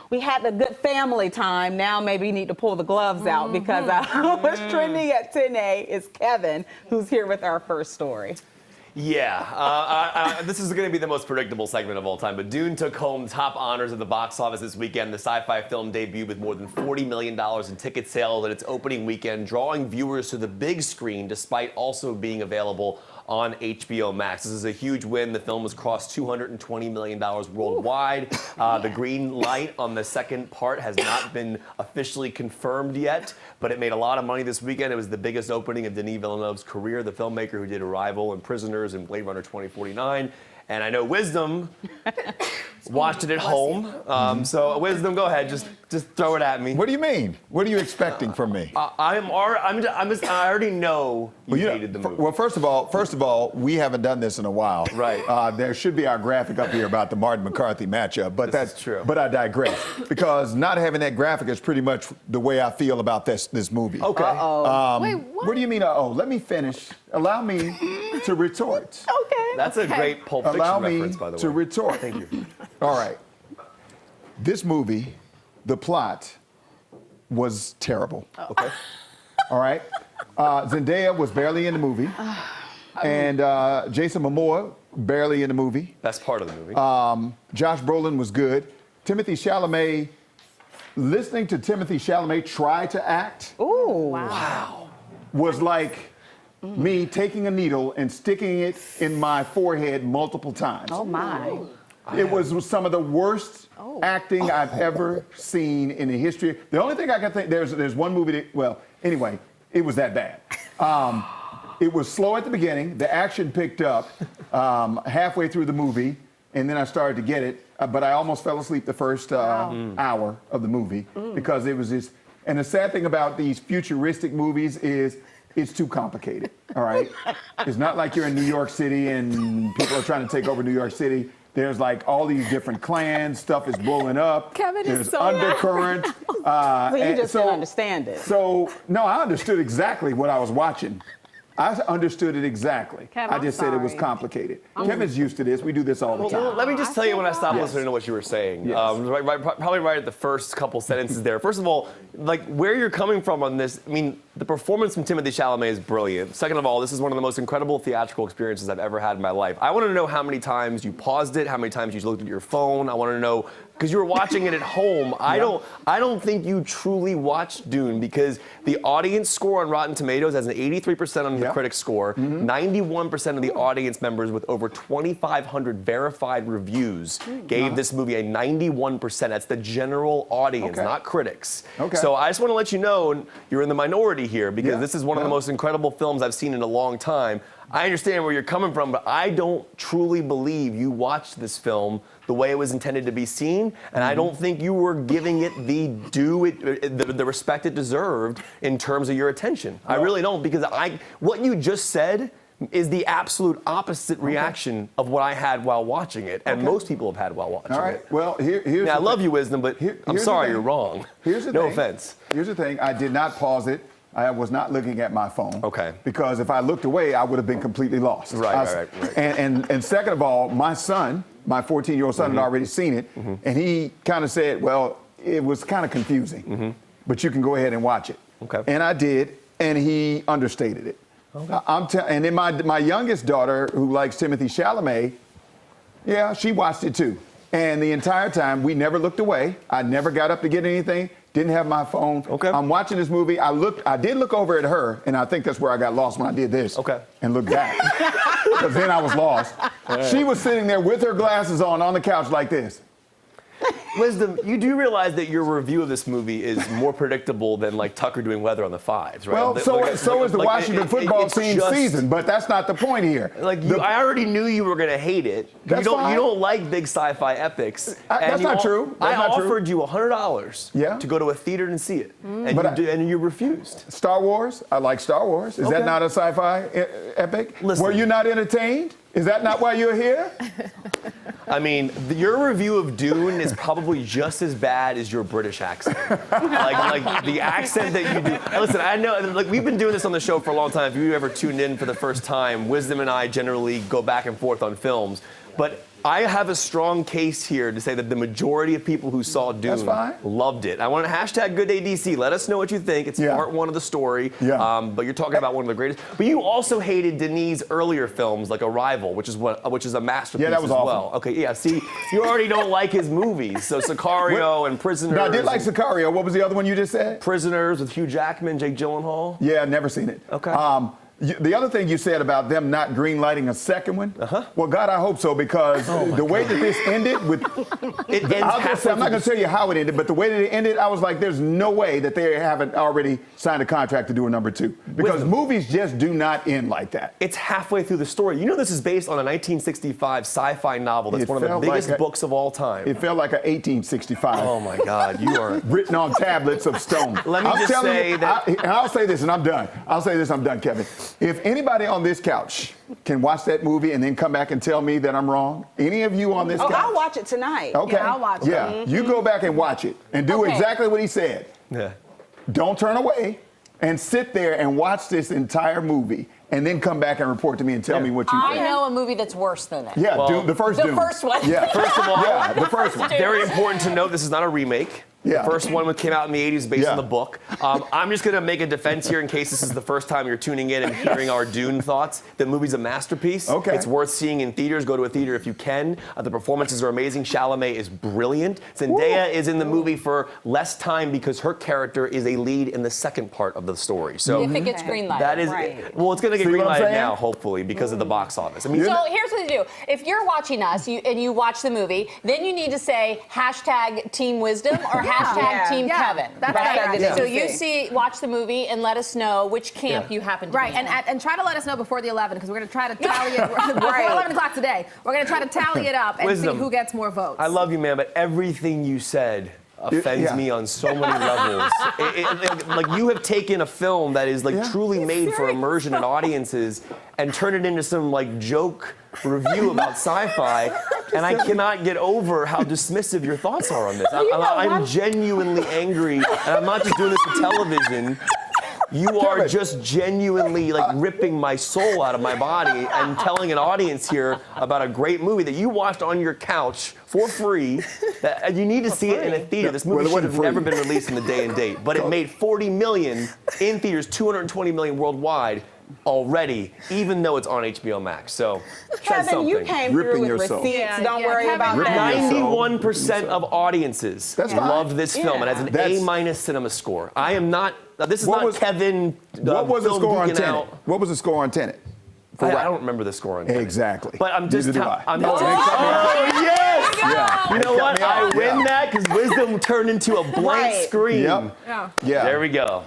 we had a good family time. Now maybe you need to pull the gloves out because what's trending at 10A is Kevin, who's here with our first story. Yeah, this is going to be the most predictable segment of all time, but Dune took home top honors at the box office this weekend. The sci-fi film debuted with more than $40 million in ticket sales at its opening weekend, drawing viewers to the big screen despite also being available on HBO Max. This is a huge win. The film has crossed $220 million worldwide. The green light on the second part has not been officially confirmed yet, but it made a lot of money this weekend. It was the biggest opening of Denis Villeneuve's career, the filmmaker who did Arrival and Prisoners and Blade Runner 2049. And I know Wisdom watched it at home. So Wisdom, go ahead, just throw it at me. What do you mean? What are you expecting from me? I already know you hated the movie. Well, first of all, we haven't done this in a while. Right. There should be our graphic up here about the Martin McCarthy matchup, but that's true. But I digress because not having that graphic is pretty much the way I feel about this movie. Okay. Wait, what? What do you mean? Let me finish. Allow me to retort. Okay. That's a great Pulp Fiction reference, by the way. Allow me to retort. Thank you. All right. This movie, the plot was terrible. Okay. All right. Zendaya was barely in the movie. And Jason Momoa, barely in the movie. Best part of the movie. Josh Brolin was good. Timothy Chalamet, listening to Timothy Chalamet try to act was like me taking a needle and sticking it in my forehead multiple times. Oh, my. It was some of the worst acting I've ever seen in the history. The only thing I can think, there's one movie that, well, anyway, it was that bad. It was slow at the beginning. The action picked up halfway through the movie, and then I started to get it. But I almost fell asleep the first hour of the movie because it was just, and the sad thing about these futuristic movies is it's too complicated, all right? It's not like you're in New York City and people are trying to take over New York City. There's like all these different clans, stuff is blowing up. Kevin is There's so undercurrent. So you just didn't understand it. So, no, I understood exactly what I was watching. I understood it exactly. Kevin, I just said it was sorry. complicated. Kevin's used to this. We do this all the time. Well, let me just tell you when I stopped Yes. listening to what you were saying. Yes. Probably right at the first couple sentences there. First of all, like where you're coming from on this, I mean, the performance from Timothy Chalamet is brilliant. Second of all, this is one of the most incredible theatrical experiences I've ever had in my life. I want to know how many times you paused it, how many times you looked at your phone. I want to know, because you were watching it at home. I don't think you truly watched Dune because the audience score on Rotten Tomatoes has an 83% on the critic score, 91% of the audience members with over 2,500 verified reviews gave this movie a 91%. That's the general audience, not critics. So I just want to let you know you're in the minority here because this is one of the most incredible films I've seen in a long time. I understand where you're coming from, but I don't truly believe you watched this film the way it was intended to be seen, and I don't think you were giving it the respect it deserved in terms of your attention. I really don't, because what you just said is the absolute opposite reaction of what I had while watching it, and most people have had while watching it. All right. Well, here's. Now, I love you, Wisdom, but I'm sorry, you're wrong. Here's the no thing. offense. Here's the thing. I did not pause it. I was not looking at my phone. Okay. Because if I looked away, I would have been completely lost. Right. And second of all, my son, my 14-year-old son, had already seen it, and he kind of said, well, it was kind of confusing, but you can go ahead and watch it. Okay. And I did, and he understated it. Okay. And then my youngest daughter, who likes Timothy Chalamet, she watched it too. And the entire time, we never looked away. I never got up to get anything. Didn't have my phone. Okay. I'm watching this movie. I did look over at her, and I think that's where I got lost when I did this. Okay. And looked back. Because then I was lost. She was sitting there with her glasses on the couch like this. Wisdom, you do realize that your review of this movie is more predictable than like Tucker doing weather on the fives, right? Well, so is the Washington football team season, but that's not the point here. I already knew you were going to hate it. That's fine. You don't like big sci-fi epics. That's not true. I offered you $100 to go to a theater and see it, and you refused. Star Wars? I like Star Wars. Is that not a sci-fi epic? Listen. Were you not entertained? Is that not why you're here? I mean, your review of Dune is probably just as bad as your British accent. like the accent that you do. Listen, I know, like we've been doing this on the show for a long time. If you ever tuned in for the first time, Wisdom and I generally go back and forth on films. But I have a strong case here to say that the majority of people who saw Dune loved it. I want to hashtag Good Day DC. Let us know what you think. It's part one of the story. Yeah. But you're talking about one of the greatest. But you also hated Denis' earlier films like Arrival, which is a masterpiece that was as awful. well. Okay, yeah. See, you already don't like his movies. So Sicario and Prisoners. No, I did like Sicario. What was the other one you just said? Prisoners with Hugh Jackman, Jake Gyllenhaal. Yeah, I've never seen it. Okay. The other thing you said about them not greenlighting a second one, well, God, I hope so, because the way that this ended with, I'm not going to tell you how it ended, but the way that it ended, I was like, there's no way that they haven't already signed a contract to do a number 2. Because movies just do not end like that. It's halfway through the story. You know this is based on a 1965 sci-fi novel that's one of the biggest books of all time. It felt like a 1865. Oh my God, you are... written on tablets of stone. Let me just say that... I'll say this and I'm done. I'll say this, I'm done, Kevin. If anybody on this couch can watch that movie and then come back and tell me that I'm wrong, any of you on this couch? I'll watch it tonight. Okay. Yeah, I'll watch it. Yeah, you go back and watch it and do exactly what he said. Yeah. Don't turn away and sit there and watch this entire movie and then come back and report to me and tell me what you think. I know a movie that's worse than it. Yeah, Well, Dune, the first Dune. The first one. Yeah. First of all, the first one. very important to note, this is not a remake. Yeah. The first one came out in the 80s based on the book. I'm just going to make a defense here in case this is the first time you're tuning in and hearing our Dune thoughts. The movie's a masterpiece. Okay. It's worth seeing in theaters. Go to a theater if you can. The performances are amazing. Chalamet is brilliant. Zendaya is in the movie for less time because her character is a lead in the second part of the story. So If it gets greenlighted. that is, well, it's going to get See what I'm greenlighted saying? now, hopefully, because of the box office. I mean, So here's what you do. If you're watching us and you watch the movie, then you need to say hashtag Team Wisdom or hashtag Team Kevin. That's right? better. So you watch the movie and let us know which camp you happen to Right, be in. and try to let us know before the 11, because we're going to try to tally it before 11 o'clock today. We're going to try to tally it up and see who gets more votes. I love you, man, but everything you said offends me on so many levels. Like you have taken a film that is like truly made for immersion and audiences and turned it into some like joke review about sci-fi, and I cannot get over how dismissive your thoughts are on this. I'm genuinely angry, and I'm not just doing this for television. You are just genuinely like ripping my soul out of my body and telling an audience here about a great movie that you watched on your couch for free. That you need to see it in a theater. This movie should have never been released in the day and date, but it made 40 million in theaters, 220 million worldwide already, even though it's on HBO Max. So, Kevin, you came through with receipts. Don't worry about that. 91% of audiences love this film. It has an A- cinema score. I am not. This is not Kevin. What was the score on Tenet? What was the score on Tenet? I don't remember the score on Tenet. Exactly. But I'm just. I'm not. Oh, yes! Yeah. You know what? I win that because wisdom turned into a blank screen. Yep. Yeah. Yeah. There we go.